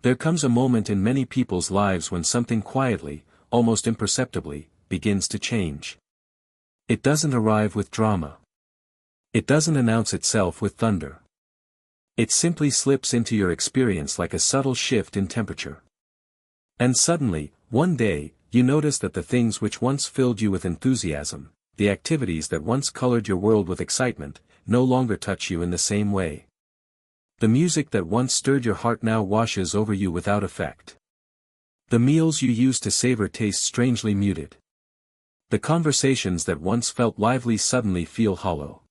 There comes a moment in many people's lives when something quietly, almost imperceptibly, begins to change. It doesn't arrive with drama. It doesn't announce itself with thunder. It simply slips into your experience like a subtle shift in temperature. And suddenly, one day, you notice that the things which once filled you with enthusiasm, the activities that once colored your world with excitement, no longer touch you in the same way. The music that once stirred your heart now washes over you without effect. The meals you used to savor taste strangely muted. The conversations that once felt lively suddenly feel hollow.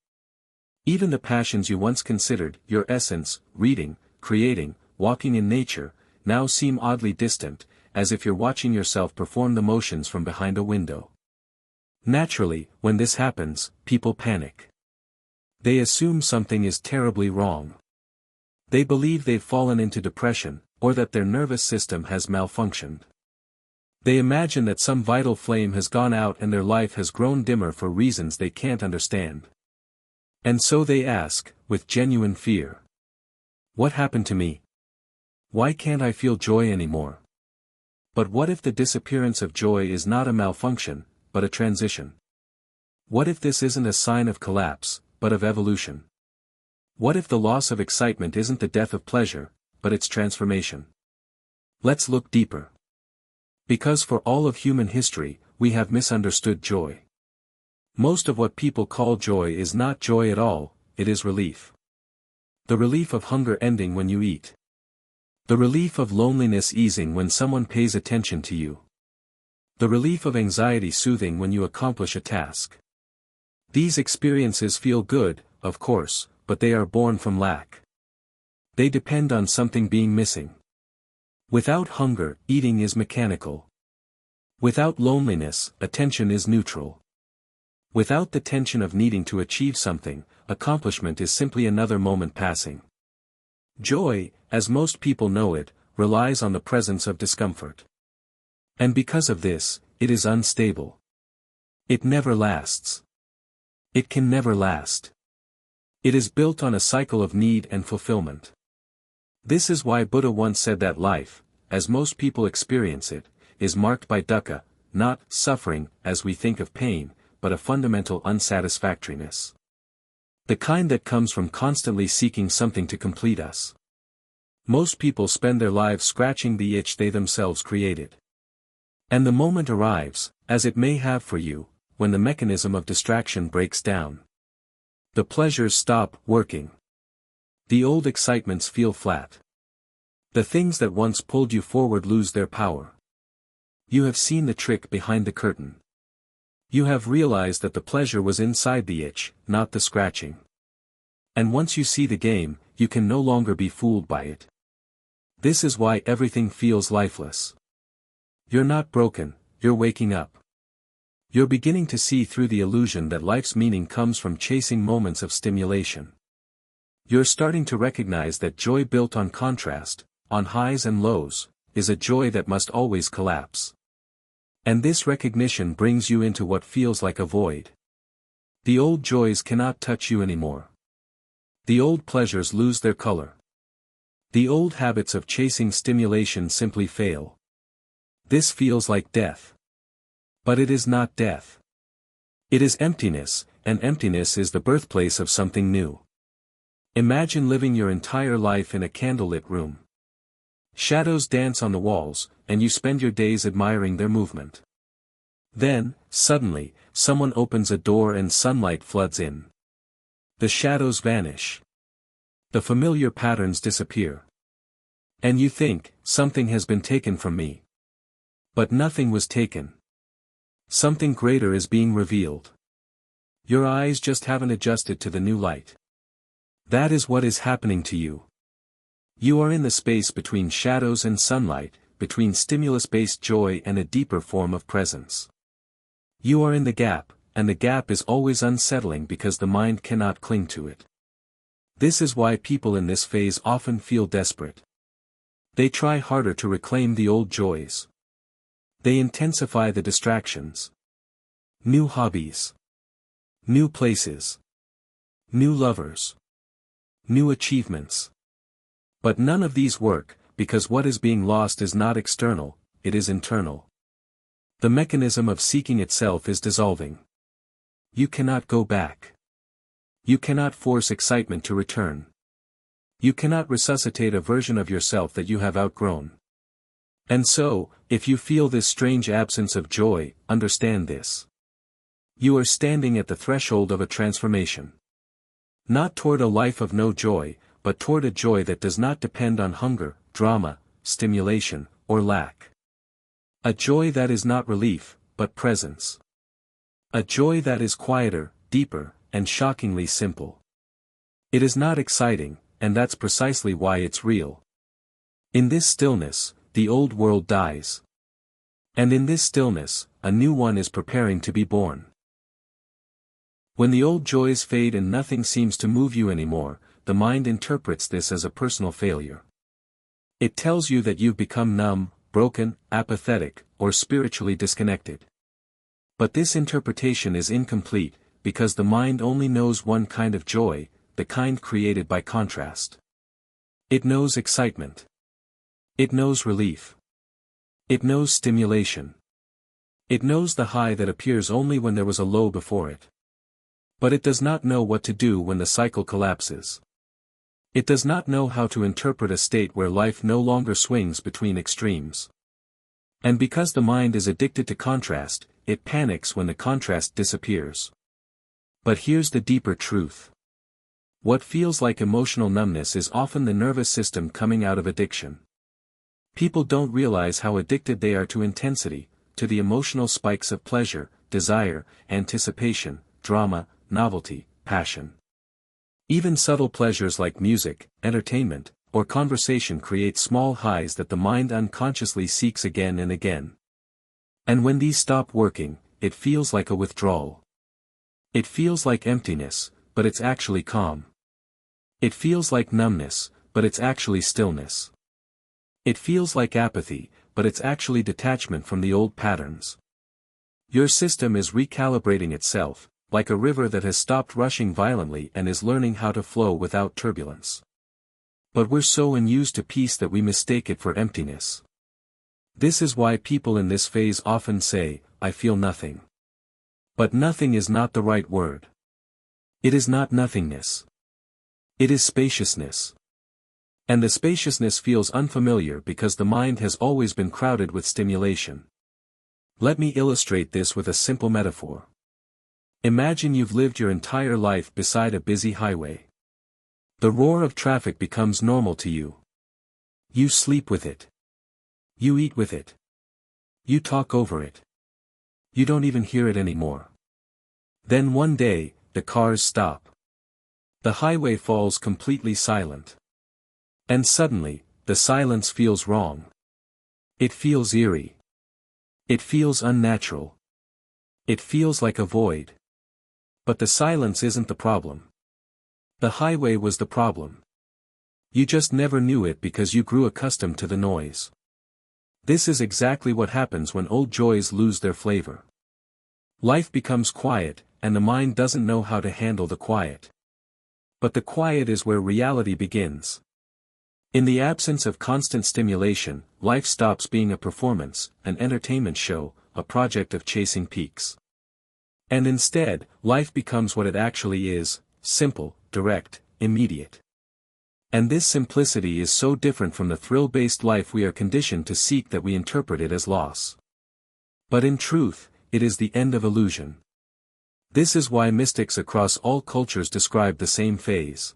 Even the passions you once considered your essence, reading, creating, walking in nature, now seem oddly distant, as if you're watching yourself perform the motions from behind a window. Naturally, when this happens, people panic. They assume something is terribly wrong. They believe they've fallen into depression, or that their nervous system has malfunctioned. They imagine that some vital flame has gone out and their life has grown dimmer for reasons they can't understand. And so they ask, with genuine fear, what happened to me? Why can't I feel joy anymore? But what if the disappearance of joy is not a malfunction, but a transition? What if this isn't a sign of collapse, but of evolution? What if the loss of excitement isn't the death of pleasure, but its transformation? Let's look deeper. Because for all of human history, we have misunderstood joy. Most of what people call joy is not joy at all, it is relief. The relief of hunger ending when you eat. The relief of loneliness easing when someone pays attention to you. The relief of anxiety soothing when you accomplish a task. These experiences feel good, of course, but they are born from lack. They depend on something being missing. Without hunger, eating is mechanical. Without loneliness, attention is neutral. Without the tension of needing to achieve something, accomplishment is simply another moment passing. Joy, as most people know it, relies on the presence of discomfort. And because of this, it is unstable. It never lasts. It can never last. It is built on a cycle of need and fulfillment. This is why Buddha once said that life, as most people experience it, is marked by dukkha, not suffering as we think of pain, but a fundamental unsatisfactoriness. The kind that comes from constantly seeking something to complete us. Most people spend their lives scratching the itch they themselves created. And the moment arrives, as it may have for you, when the mechanism of distraction breaks down. The pleasures stop working. The old excitements feel flat. The things that once pulled you forward lose their power. You have seen the trick behind the curtain. You have realized that the pleasure was inside the itch, not the scratching. And once you see the game, you can no longer be fooled by it. This is why everything feels lifeless. You're not broken, you're waking up. You're beginning to see through the illusion that life's meaning comes from chasing moments of stimulation. You're starting to recognize that joy built on contrast, on highs and lows, is a joy that must always collapse. And this recognition brings you into what feels like a void. The old joys cannot touch you anymore. The old pleasures lose their color. The old habits of chasing stimulation simply fail. This feels like death. But it is not death. It is emptiness, and emptiness is the birthplace of something new. Imagine living your entire life in a candlelit room. Shadows dance on the walls, and you spend your days admiring their movement. Then, suddenly, someone opens a door and sunlight floods in. The shadows vanish. The familiar patterns disappear. And you think, something has been taken from me. But nothing was taken. Something greater is being revealed. Your eyes just haven't adjusted to the new light. That is what is happening to you. You are in the space between shadows and sunlight, between stimulus-based joy and a deeper form of presence. You are in the gap, and the gap is always unsettling because the mind cannot cling to it. This is why people in this phase often feel desperate. They try harder to reclaim the old joys. They intensify the distractions. New hobbies. New places. New lovers. New achievements. But none of these work, because what is being lost is not external, it is internal. The mechanism of seeking itself is dissolving. You cannot go back. You cannot force excitement to return. You cannot resuscitate a version of yourself that you have outgrown. And so, if you feel this strange absence of joy, understand this. You are standing at the threshold of a transformation. Not toward a life of no joy, but toward a joy that does not depend on hunger, drama, stimulation, or lack. A joy that is not relief, but presence. A joy that is quieter, deeper, and shockingly simple. It is not exciting, and that's precisely why it's real. In this stillness, the old world dies. And in this stillness, a new one is preparing to be born. When the old joys fade and nothing seems to move you anymore, the mind interprets this as a personal failure. It tells you that you've become numb, broken, apathetic, or spiritually disconnected. But this interpretation is incomplete, because the mind only knows one kind of joy, the kind created by contrast. It knows excitement. It knows relief. It knows stimulation. It knows the high that appears only when there was a low before it. But it does not know what to do when the cycle collapses. It does not know how to interpret a state where life no longer swings between extremes. And because the mind is addicted to contrast, it panics when the contrast disappears. But here's the deeper truth. What feels like emotional numbness is often the nervous system coming out of addiction. People don't realize how addicted they are to intensity, to the emotional spikes of pleasure, desire, anticipation, drama, novelty, passion. Even subtle pleasures like music, entertainment, or conversation create small highs that the mind unconsciously seeks again and again. And when these stop working, it feels like a withdrawal. It feels like emptiness, but it's actually calm. It feels like numbness, but it's actually stillness. It feels like apathy, but it's actually detachment from the old patterns. Your system is recalibrating itself, like a river that has stopped rushing violently and is learning how to flow without turbulence. But we're so unused to peace that we mistake it for emptiness. This is why people in this phase often say, "I feel nothing." But nothing is not the right word. It is not nothingness. It is spaciousness. And the spaciousness feels unfamiliar because the mind has always been crowded with stimulation. Let me illustrate this with a simple metaphor. Imagine you've lived your entire life beside a busy highway. The roar of traffic becomes normal to you. You sleep with it. You eat with it. You talk over it. You don't even hear it anymore. Then one day, the cars stop. The highway falls completely silent. And suddenly, the silence feels wrong. It feels eerie. It feels unnatural. It feels like a void. But the silence isn't the problem. The highway was the problem. You just never knew it because you grew accustomed to the noise. This is exactly what happens when old joys lose their flavor. Life becomes quiet, and the mind doesn't know how to handle the quiet. But the quiet is where reality begins. In the absence of constant stimulation, life stops being a performance, an entertainment show, a project of chasing peaks. And instead, life becomes what it actually is, simple, direct, immediate. And this simplicity is so different from the thrill-based life we are conditioned to seek that we interpret it as loss. But in truth, it is the end of illusion. This is why mystics across all cultures describe the same phase.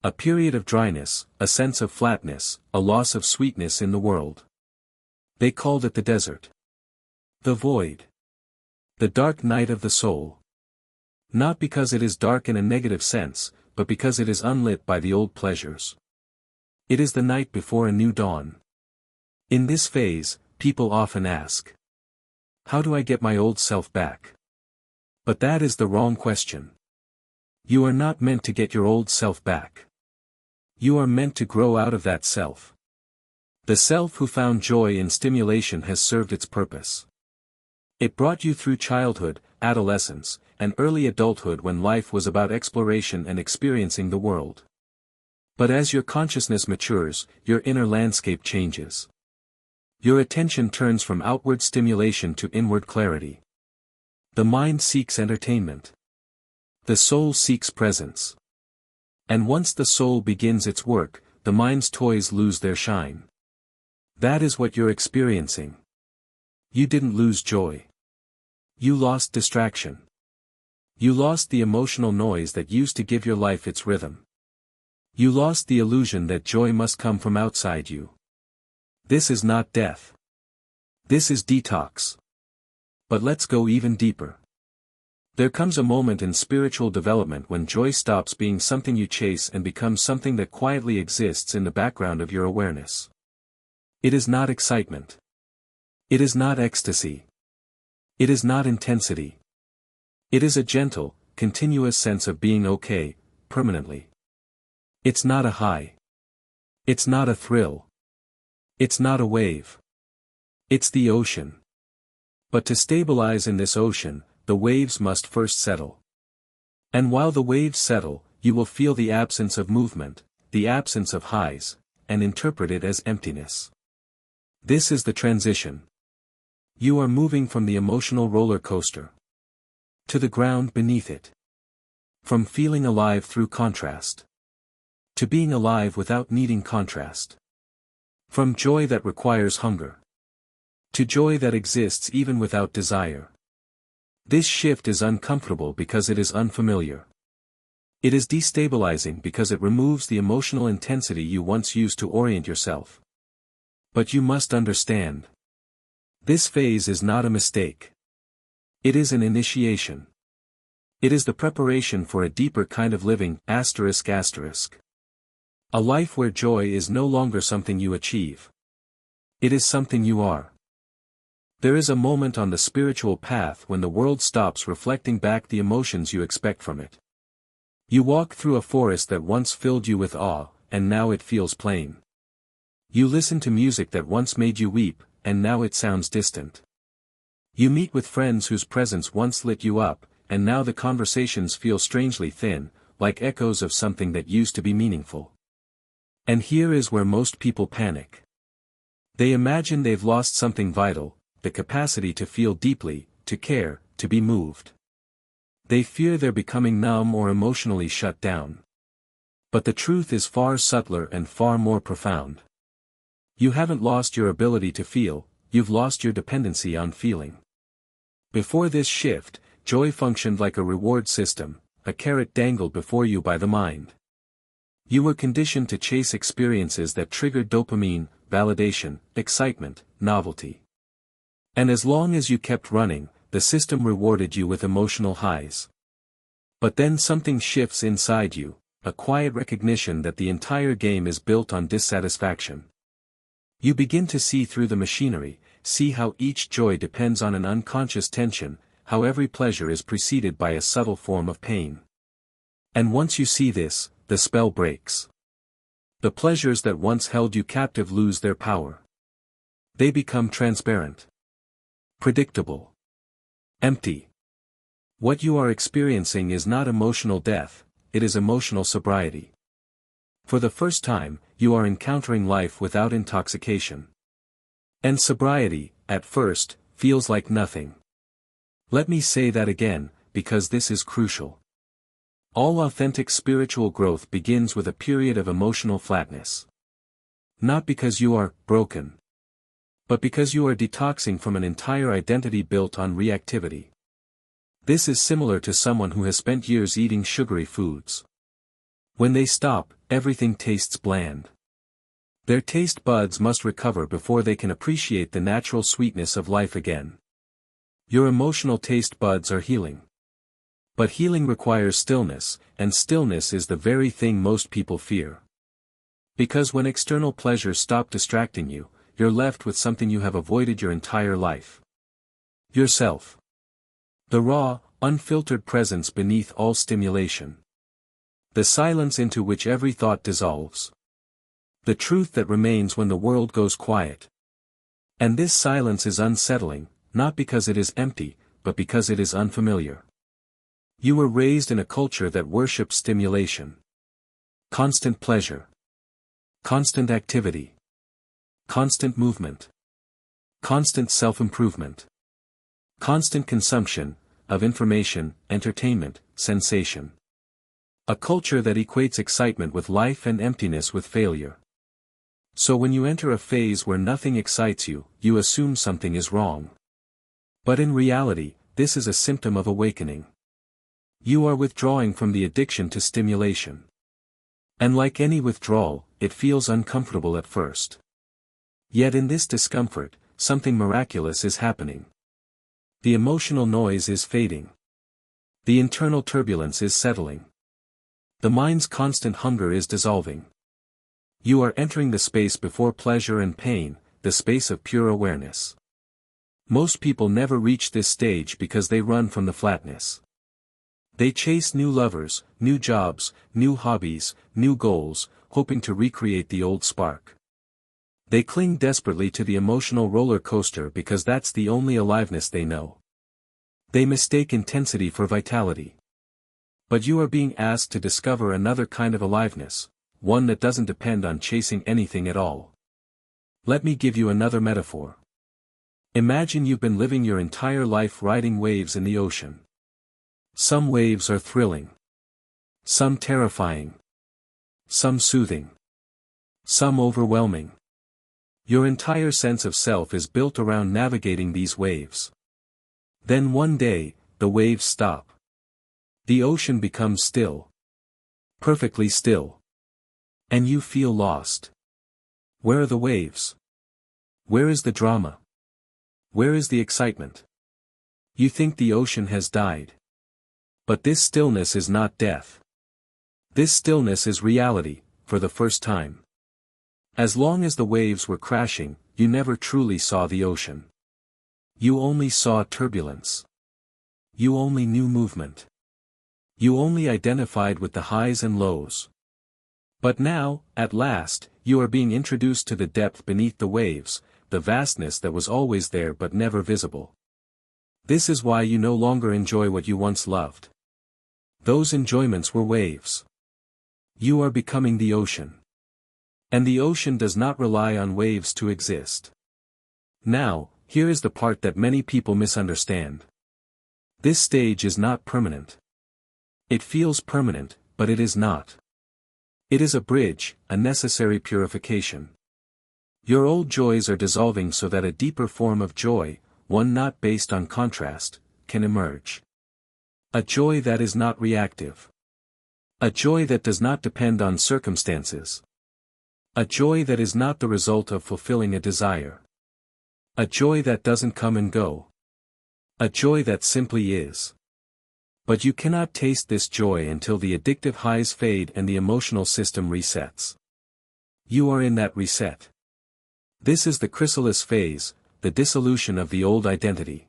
A period of dryness, a sense of flatness, a loss of sweetness in the world. They called it the desert. The void. The dark night of the soul. Not because it is dark in a negative sense, but because it is unlit by the old pleasures. It is the night before a new dawn. In this phase, people often ask, "How do I get my old self back?" But that is the wrong question. You are not meant to get your old self back. You are meant to grow out of that self. The self who found joy in stimulation has served its purpose. It brought you through childhood, adolescence, and early adulthood when life was about exploration and experiencing the world. But as your consciousness matures, your inner landscape changes. Your attention turns from outward stimulation to inward clarity. The mind seeks entertainment. The soul seeks presence. And once the soul begins its work, the mind's toys lose their shine. That is what you're experiencing. You didn't lose joy. You lost distraction. You lost the emotional noise that used to give your life its rhythm. You lost the illusion that joy must come from outside you. This is not death. This is detox. But let's go even deeper. There comes a moment in spiritual development when joy stops being something you chase and becomes something that quietly exists in the background of your awareness. It is not excitement. It is not ecstasy. It is not intensity. It is a gentle, continuous sense of being okay, permanently. It's not a high. It's not a thrill. It's not a wave. It's the ocean. But to stabilize in this ocean, the waves must first settle. And while the waves settle, you will feel the absence of movement, the absence of highs, and interpret it as emptiness. This is the transition. You are moving from the emotional roller coaster to the ground beneath it. From feeling alive through contrast to being alive without needing contrast. From joy that requires hunger to joy that exists even without desire. This shift is uncomfortable because it is unfamiliar. It is destabilizing because it removes the emotional intensity you once used to orient yourself. But you must understand. This phase is not a mistake. It is an initiation. It is the preparation for a deeper kind of living, ***. A life where joy is no longer something you achieve. It is something you are. There is a moment on the spiritual path when the world stops reflecting back the emotions you expect from it. You walk through a forest that once filled you with awe, and now it feels plain. You listen to music that once made you weep, and now it sounds distant. You meet with friends whose presence once lit you up, and now the conversations feel strangely thin, like echoes of something that used to be meaningful. And here is where most people panic. They imagine they've lost something vital, the capacity to feel deeply, to care, to be moved. They fear they're becoming numb or emotionally shut down. But the truth is far subtler and far more profound. You haven't lost your ability to feel, you've lost your dependency on feeling. Before this shift, joy functioned like a reward system, a carrot dangled before you by the mind. You were conditioned to chase experiences that triggered dopamine, validation, excitement, novelty. And as long as you kept running, the system rewarded you with emotional highs. But then something shifts inside you, a quiet recognition that the entire game is built on dissatisfaction. You begin to see through the machinery, see how each joy depends on an unconscious tension, how every pleasure is preceded by a subtle form of pain. And once you see this, the spell breaks. The pleasures that once held you captive lose their power. They become transparent. Predictable. Empty. What you are experiencing is not emotional death, it is emotional sobriety. For the first time, you are encountering life without intoxication. And sobriety, at first, feels like nothing. Let me say that again, because this is crucial. All authentic spiritual growth begins with a period of emotional flatness. Not because you are broken, but because you are detoxing from an entire identity built on reactivity. This is similar to someone who has spent years eating sugary foods. When they stop, everything tastes bland. Their taste buds must recover before they can appreciate the natural sweetness of life again. Your emotional taste buds are healing. But healing requires stillness, and stillness is the very thing most people fear. Because when external pleasures stop distracting you, you're left with something you have avoided your entire life. Yourself. The raw, unfiltered presence beneath all stimulation. The silence into which every thought dissolves. The truth that remains when the world goes quiet. And this silence is unsettling, not because it is empty, but because it is unfamiliar. You were raised in a culture that worships stimulation. Constant pleasure. Constant activity. Constant movement. Constant self-improvement. Constant consumption of information, entertainment, sensation. A culture that equates excitement with life and emptiness with failure. So when you enter a phase where nothing excites you, you assume something is wrong. But in reality, this is a symptom of awakening. You are withdrawing from the addiction to stimulation. And like any withdrawal, it feels uncomfortable at first. Yet in this discomfort, something miraculous is happening. The emotional noise is fading. The internal turbulence is settling. The mind's constant hunger is dissolving. You are entering the space before pleasure and pain, the space of pure awareness. Most people never reach this stage because they run from the flatness. They chase new lovers, new jobs, new hobbies, new goals, hoping to recreate the old spark. They cling desperately to the emotional roller coaster because that's the only aliveness they know. They mistake intensity for vitality. But you are being asked to discover another kind of aliveness, one that doesn't depend on chasing anything at all. Let me give you another metaphor. Imagine you've been living your entire life riding waves in the ocean. Some waves are thrilling. Some terrifying. Some soothing. Some overwhelming. Your entire sense of self is built around navigating these waves. Then one day, the waves stop. The ocean becomes still. Perfectly still. And you feel lost. Where are the waves? Where is the drama? Where is the excitement? You think the ocean has died. But this stillness is not death. This stillness is reality, for the first time. As long as the waves were crashing, you never truly saw the ocean. You only saw turbulence. You only knew movement. You only identified with the highs and lows. But now, at last, you are being introduced to the depth beneath the waves, the vastness that was always there but never visible. This is why you no longer enjoy what you once loved. Those enjoyments were waves. You are becoming the ocean. And the ocean does not rely on waves to exist. Now, here is the part that many people misunderstand. This stage is not permanent. It feels permanent, but it is not. It is a bridge, a necessary purification. Your old joys are dissolving so that a deeper form of joy, one not based on contrast, can emerge. A joy that is not reactive. A joy that does not depend on circumstances. A joy that is not the result of fulfilling a desire. A joy that doesn't come and go. A joy that simply is. But you cannot taste this joy until the addictive highs fade and the emotional system resets. You are in that reset. This is the chrysalis phase, the dissolution of the old identity.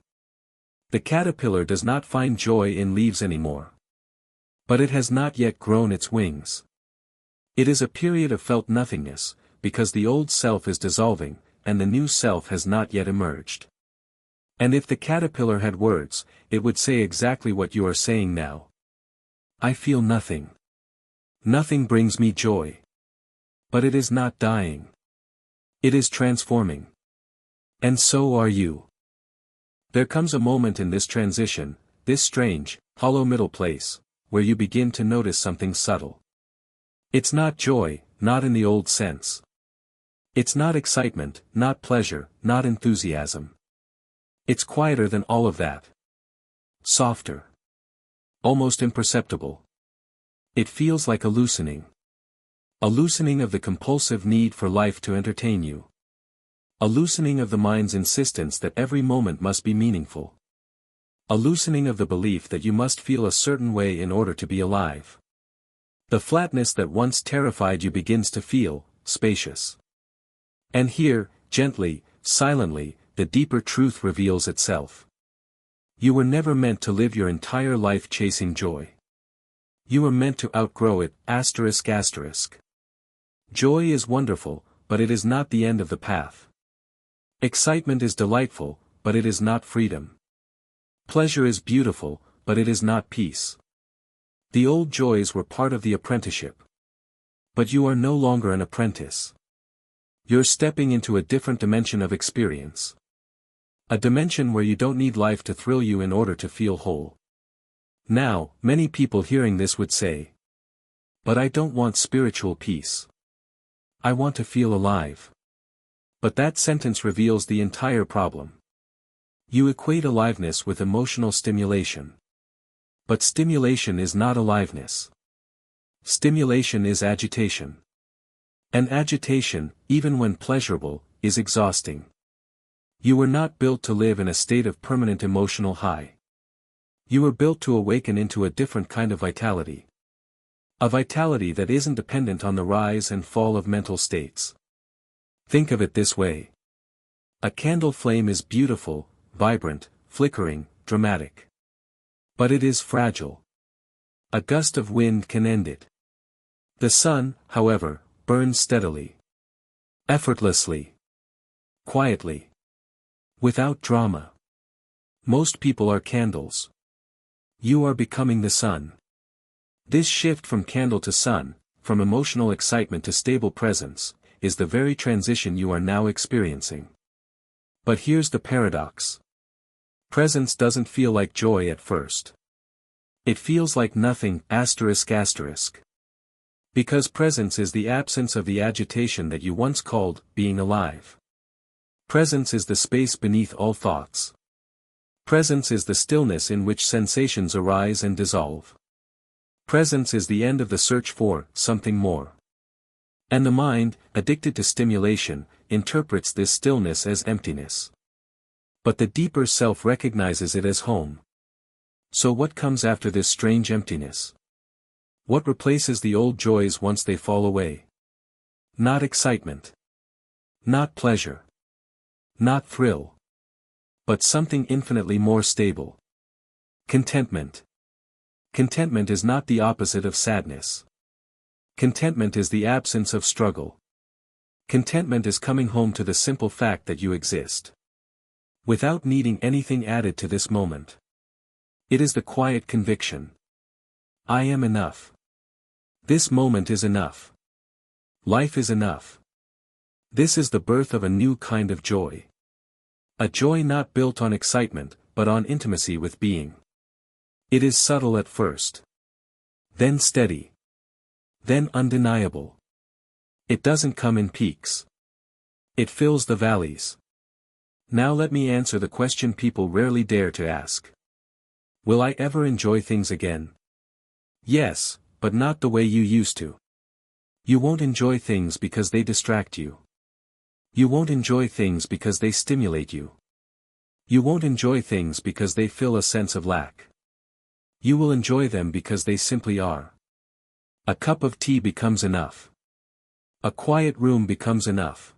The caterpillar does not find joy in leaves anymore. But it has not yet grown its wings. It is a period of felt nothingness, because the old self is dissolving, and the new self has not yet emerged. And if the caterpillar had words, it would say exactly what you are saying now. I feel nothing. Nothing brings me joy. But it is not dying. It is transforming. And so are you. There comes a moment in this transition, this strange, hollow middle place, where you begin to notice something subtle. It's not joy, not in the old sense. It's not excitement, not pleasure, not enthusiasm. It's quieter than all of that. Softer. Almost imperceptible. It feels like a loosening. A loosening of the compulsive need for life to entertain you. A loosening of the mind's insistence that every moment must be meaningful. A loosening of the belief that you must feel a certain way in order to be alive. The flatness that once terrified you begins to feel spacious. And here, gently, silently, the deeper truth reveals itself. You were never meant to live your entire life chasing joy. You were meant to outgrow it, ***. Joy is wonderful, but it is not the end of the path. Excitement is delightful, but it is not freedom. Pleasure is beautiful, but it is not peace. The old joys were part of the apprenticeship. But you are no longer an apprentice. You're stepping into a different dimension of experience. A dimension where you don't need life to thrill you in order to feel whole. Now, many people hearing this would say, "But I don't want spiritual peace. I want to feel alive." But that sentence reveals the entire problem. You equate aliveness with emotional stimulation. But stimulation is not aliveness. Stimulation is agitation. And agitation, even when pleasurable, is exhausting. You were not built to live in a state of permanent emotional high. You were built to awaken into a different kind of vitality. A vitality that isn't dependent on the rise and fall of mental states. Think of it this way. A candle flame is beautiful, vibrant, flickering, dramatic. But it is fragile. A gust of wind can end it. The sun, however, burns steadily. Effortlessly. Quietly. Without drama. Most people are candles. You are becoming the sun. This shift from candle to sun, from emotional excitement to stable presence, is the very transition you are now experiencing. But here's the paradox. Presence doesn't feel like joy at first. It feels like nothing, ***. Because presence is the absence of the agitation that you once called being alive. Presence is the space beneath all thoughts. Presence is the stillness in which sensations arise and dissolve. Presence is the end of the search for something more. And the mind, addicted to stimulation, interprets this stillness as emptiness. But the deeper self recognizes it as home. So what comes after this strange emptiness? What replaces the old joys once they fall away? Not excitement. Not pleasure. Not thrill. But something infinitely more stable. Contentment. Contentment is not the opposite of sadness. Contentment is the absence of struggle. Contentment is coming home to the simple fact that you exist. Without needing anything added to this moment. It is the quiet conviction. I am enough. This moment is enough. Life is enough. This is the birth of a new kind of joy. A joy not built on excitement, but on intimacy with being. It is subtle at first. Then steady. Then undeniable. It doesn't come in peaks. It fills the valleys. Now let me answer the question people rarely dare to ask. Will I ever enjoy things again? Yes, but not the way you used to. You won't enjoy things because they distract you. You won't enjoy things because they stimulate you. You won't enjoy things because they fill a sense of lack. You will enjoy them because they simply are. A cup of tea becomes enough. A quiet room becomes enough.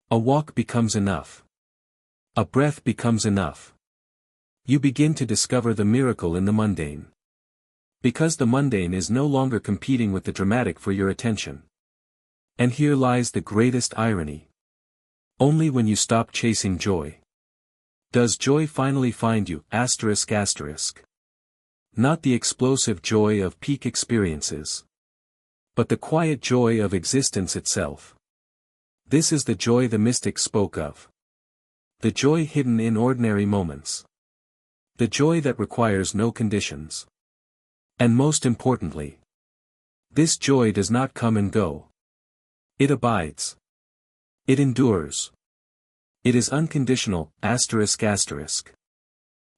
A walk becomes enough. A breath becomes enough. You begin to discover the miracle in the mundane. Because the mundane is no longer competing with the dramatic for your attention. And here lies the greatest irony. Only when you stop chasing joy does joy finally find you, ***. Not the explosive joy of peak experiences. But the quiet joy of existence itself. This is the joy the mystics spoke of. The joy hidden in ordinary moments. The joy that requires no conditions. And most importantly, this joy does not come and go. It abides. It endures. It is unconditional, ***.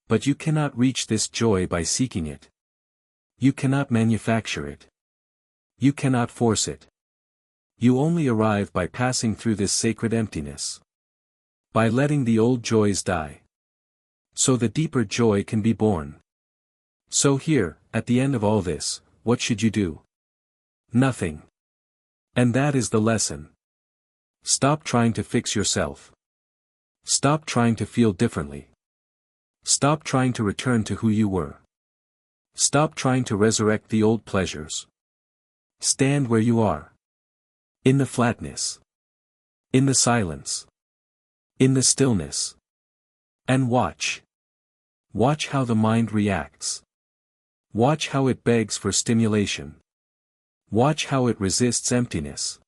But you cannot reach this joy by seeking it. You cannot manufacture it. You cannot force it. You only arrive by passing through this sacred emptiness. By letting the old joys die. So the deeper joy can be born. So here, at the end of all this, what should you do? Nothing. And that is the lesson. Stop trying to fix yourself. Stop trying to feel differently. Stop trying to return to who you were. Stop trying to resurrect the old pleasures. Stand where you are. In the flatness. In the silence. In the stillness. And watch. Watch how the mind reacts. Watch how it begs for stimulation. Watch how it resists emptiness.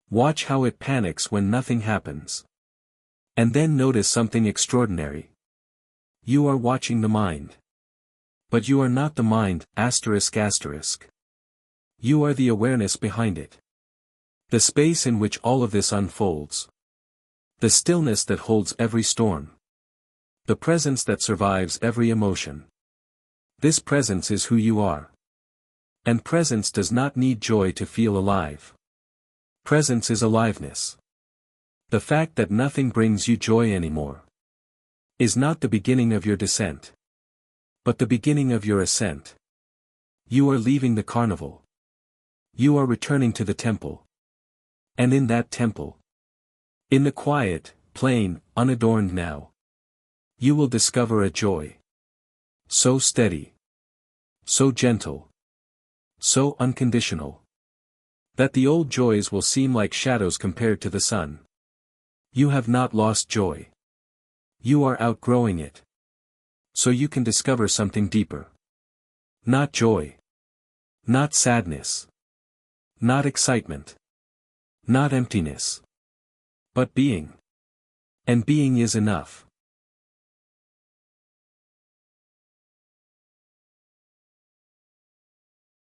Watch how it panics when nothing happens. And then notice something extraordinary. You are watching the mind. But you are not the mind, asterisk asterisk. You are the awareness behind it. The space in which all of this unfolds. The stillness that holds every storm. The presence that survives every emotion. This presence is who you are. And presence does not need joy to feel alive. Presence is aliveness. The fact that nothing brings you joy anymore is not the beginning of your descent, but the beginning of your ascent. You are leaving the carnival. You are returning to the temple. And in that temple, in the quiet, plain, unadorned now, you will discover a joy. So steady. So gentle. So unconditional. That the old joys will seem like shadows compared to the sun. You have not lost joy. You are outgrowing it. So you can discover something deeper. Not joy. Not sadness. Not excitement. Not emptiness. But being. And being is enough.